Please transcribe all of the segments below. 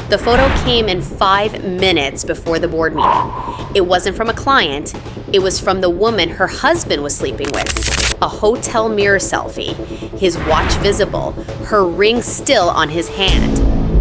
The photo came in 5 minutes before the board meeting. It wasn't from a client. It was from the woman her husband was sleeping with. A hotel mirror selfie, his watch visible, her ring still on his hand.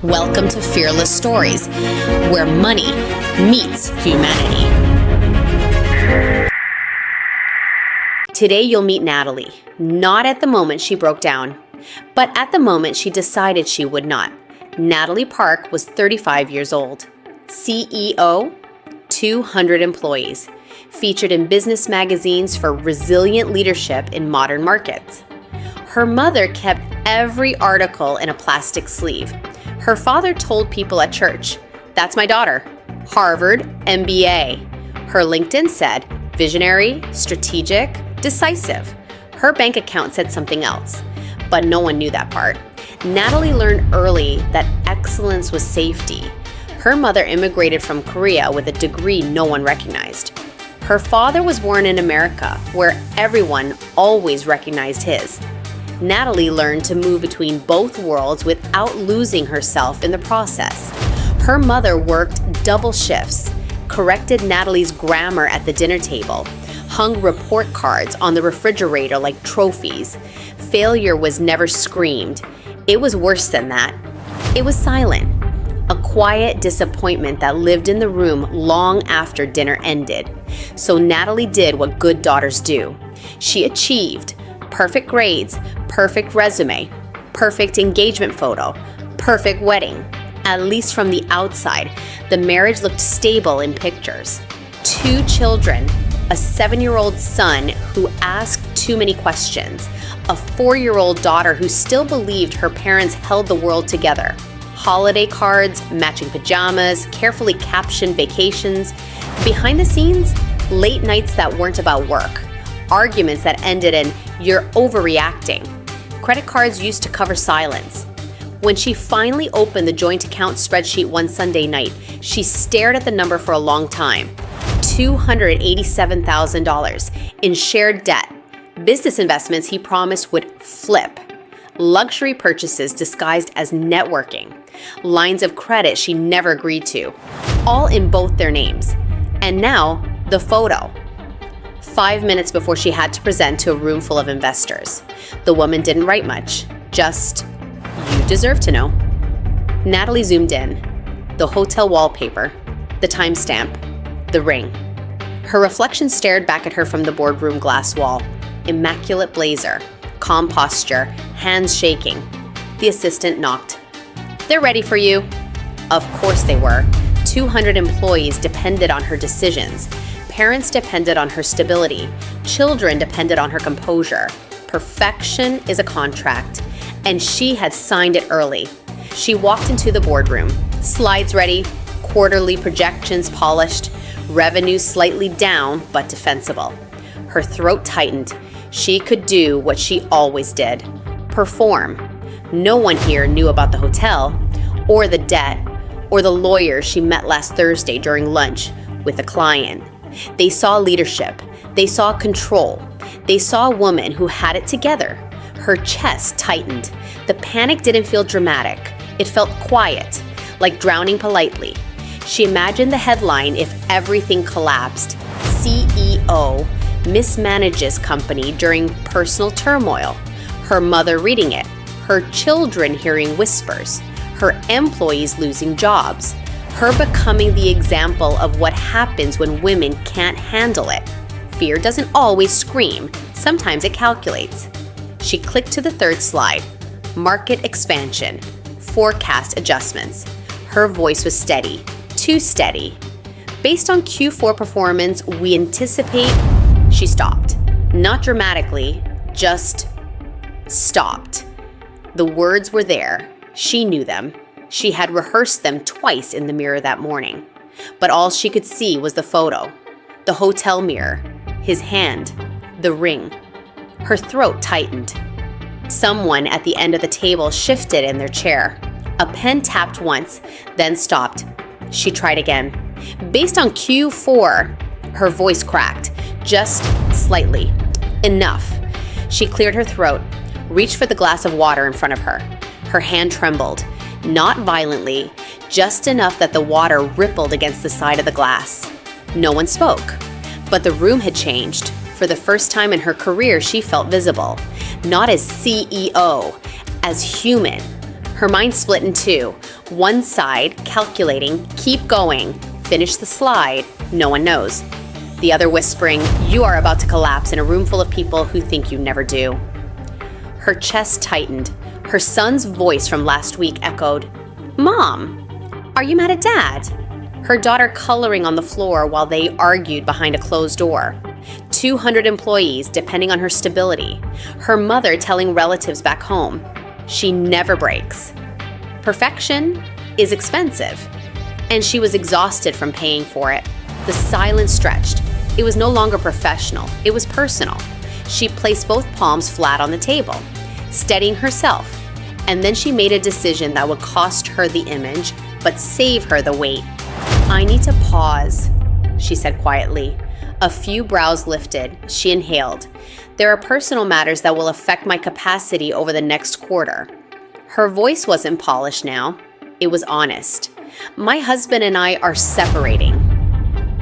Welcome to Fearless Stories, where money meets humanity. Today you'll meet Natalie, not at the moment she broke down, but at the moment she decided she would not. Natalie Park was 35 years old, CEO, 200 employees, featured in business magazines for resilient leadership in modern markets. Her mother kept every article in a plastic sleeve. Her father told people at church, "That's my daughter, Harvard MBA." Her LinkedIn said, visionary, strategic, decisive. Her bank account said something else, but no one knew that part. Natalie learned early that excellence was safety. Her mother immigrated from Korea with a degree no one recognized. Her father was born in America, where everyone always recognized his. Natalie learned to move between both worlds without losing herself in the process. Her mother worked double shifts, corrected Natalie's grammar at the dinner table, hung report cards on the refrigerator like trophies. Failure was never screamed. It was worse than that. It was silent, a quiet disappointment that lived in the room long after dinner ended. So Natalie did what good daughters do. She achieved perfect grades, perfect resume, perfect engagement photo, perfect wedding. At least from the outside, the marriage looked stable in pictures. 2 children, a 7-year-old son who asked too many questions, a 4-year-old daughter who still believed her parents held the world together. Holiday cards, matching pajamas, carefully captioned vacations. Behind the scenes, late nights that weren't about work. Arguments that ended in, "You're overreacting." Credit cards used to cover silence. When she finally opened the joint account spreadsheet one Sunday night, she stared at the number for a long time. $287,000 in shared debt. Business investments he promised would flip. Luxury purchases disguised as networking. Lines of credit she never agreed to. All in both their names. And now, the photo. 5 minutes before she had to present to a room full of investors. The woman didn't write much, just, "You deserve to know." Natalie zoomed in. The hotel wallpaper, the timestamp, the ring. Her reflection stared back at her from the boardroom glass wall. Immaculate blazer, calm posture, hands shaking. The assistant knocked. "They're ready for you." Of course they were. 200 employees depended on her decisions. Parents depended on her stability. Children depended on her composure. Perfection is a contract, and she had signed it early. She walked into the boardroom. Slides ready, quarterly projections polished, revenue slightly down but defensible. Her throat tightened. She could do what she always did, perform. No one here knew about the hotel, or the debt, or the lawyer she met last Thursday during lunch with a client. They saw leadership. They saw control. They saw a woman who had it together. Her chest tightened. The panic didn't feel dramatic. It felt quiet, like drowning politely. She imagined the headline if everything collapsed. CEO mismanages company during personal turmoil. Her mother reading it. Her children hearing whispers. Her employees losing jobs. Her becoming the example of what happens when women can't handle it. Fear doesn't always scream. Sometimes it calculates. She clicked to the third slide. Market expansion. Forecast adjustments. Her voice was steady. Too steady. Based on Q4 performance, we anticipate... She stopped. Not dramatically, just stopped. The words were there. She knew them. She had rehearsed them twice in the mirror that morning. But all she could see was the photo, the hotel mirror, his hand, the ring. Her throat tightened. Someone at the end of the table shifted in their chair. A pen tapped once, then stopped. She tried again. Based on Q4, her voice cracked, just slightly. Enough. She cleared her throat, reached for the glass of water in front of her. Her hand trembled. Not violently, just enough that the water rippled against the side of the glass. No one spoke, but the room had changed. For the first time in her career, she felt visible, not as CEO, as human. Her mind split in two. One side calculating, keep going, finish the slide, no one knows. The other whispering, you are about to collapse in a room full of people who think you never do. Her chest tightened. Her son's voice from last week echoed, Mom, are you mad at Dad? Her daughter coloring on the floor while they argued behind a closed door. 200 employees depending on her stability. Her mother telling relatives back home, she never breaks. Perfection is expensive, and she was exhausted from paying for it. The silence stretched. It was no longer professional, it was personal. She placed both palms flat on the table, steadying herself, and then she made a decision that would cost her the image, but save her the weight. I need to pause, she said quietly. A few brows lifted. She inhaled. There are personal matters that will affect my capacity over the next quarter. Her voice wasn't polished now. It was honest. My husband and I are separating.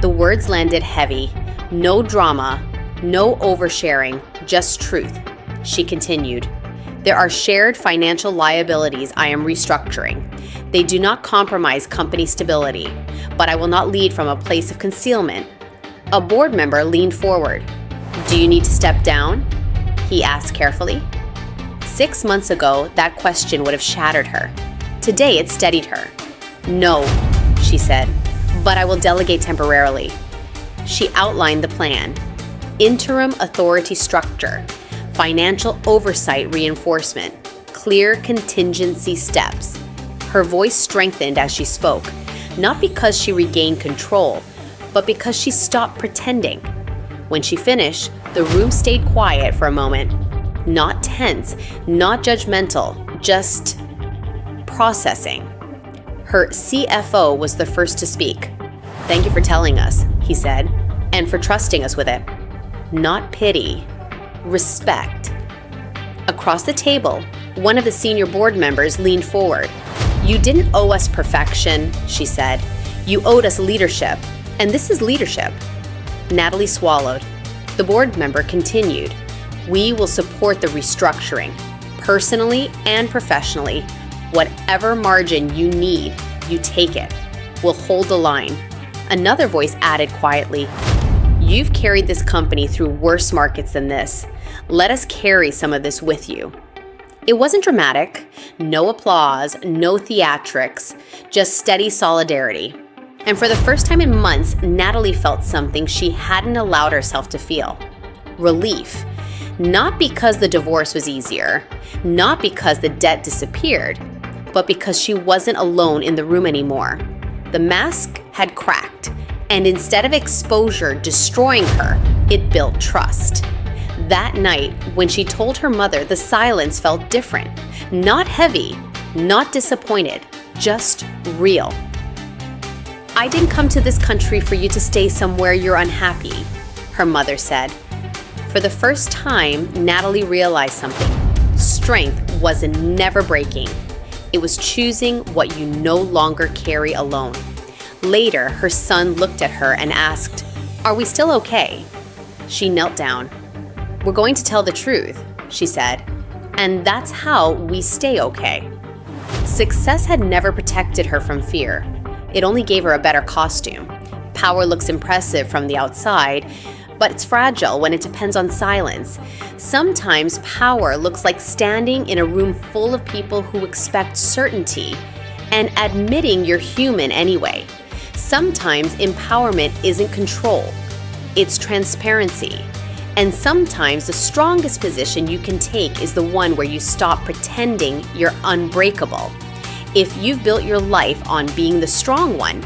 The words landed heavy. No drama, no oversharing, just truth. She continued. There are shared financial liabilities I am restructuring. They do not compromise company stability, but I will not lead from a place of concealment. A board member leaned forward. Do you need to step down? He asked carefully. 6 months ago, that question would have shattered her. Today, it steadied her. No, she said, but I will delegate temporarily. She outlined the plan. Interim authority structure, financial oversight reinforcement, clear contingency steps. Her voice strengthened as she spoke, not because she regained control, but because she stopped pretending. When she finished, the room stayed quiet for a moment. Not tense, not judgmental, just processing. Her CFO was the first to speak. Thank you for telling us, he said, and for trusting us with it. Not pity, respect. Across the table, one of the senior board members leaned forward. You didn't owe us perfection, she said. You owed us leadership, and this is leadership. Natalie swallowed. The board member continued. We will support the restructuring, personally and professionally. Whatever margin you need, you take it. We'll hold the line. Another voice added quietly, you've carried this company through worse markets than this. Let us carry some of this with you. It wasn't dramatic, no applause, no theatrics, just steady solidarity. And for the first time in months, Natalie felt something she hadn't allowed herself to feel. Relief. Not because the divorce was easier, not because the debt disappeared, but because she wasn't alone in the room anymore. The mask had cracked, and instead of exposure destroying her, it built trust. That night, when she told her mother, the silence felt different. Not heavy, not disappointed, just real. I didn't come to this country for you to stay somewhere you're unhappy, her mother said. For the first time, Natalie realized something. Strength wasn't never breaking. It was choosing what you no longer carry alone. Later, her son looked at her and asked, "Are we still okay?" She knelt down. "We're going to tell the truth," she said, "and that's how we stay okay." Success had never protected her from fear. It only gave her a better costume. Power looks impressive from the outside, but it's fragile when it depends on silence. Sometimes power looks like standing in a room full of people who expect certainty and admitting you're human anyway. Sometimes empowerment isn't control, it's transparency. And sometimes the strongest position you can take is the one where you stop pretending you're unbreakable. If you've built your life on being the strong one,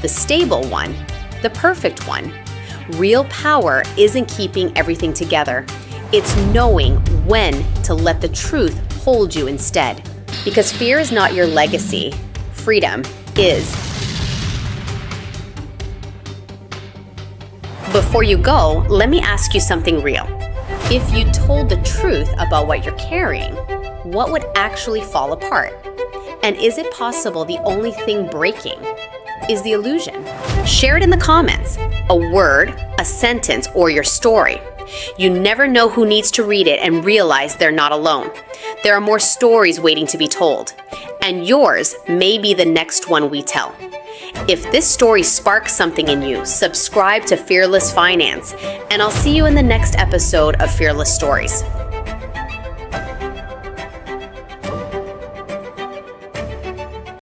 the stable one, the perfect one, real power isn't keeping everything together. It's knowing when to let the truth hold you instead. Because fear is not your legacy. Freedom is. Before you go, let me ask you something real. If you told the truth about what you're carrying, what would actually fall apart? And is it possible the only thing breaking is the illusion? Share it in the comments. A word, a sentence, or your story. You never know who needs to read it and realize they're not alone. There are more stories waiting to be told, and yours may be the next one we tell. If this story sparks something in you, subscribe to Fearless Finance, and I'll see you in the next episode of Fearless Stories.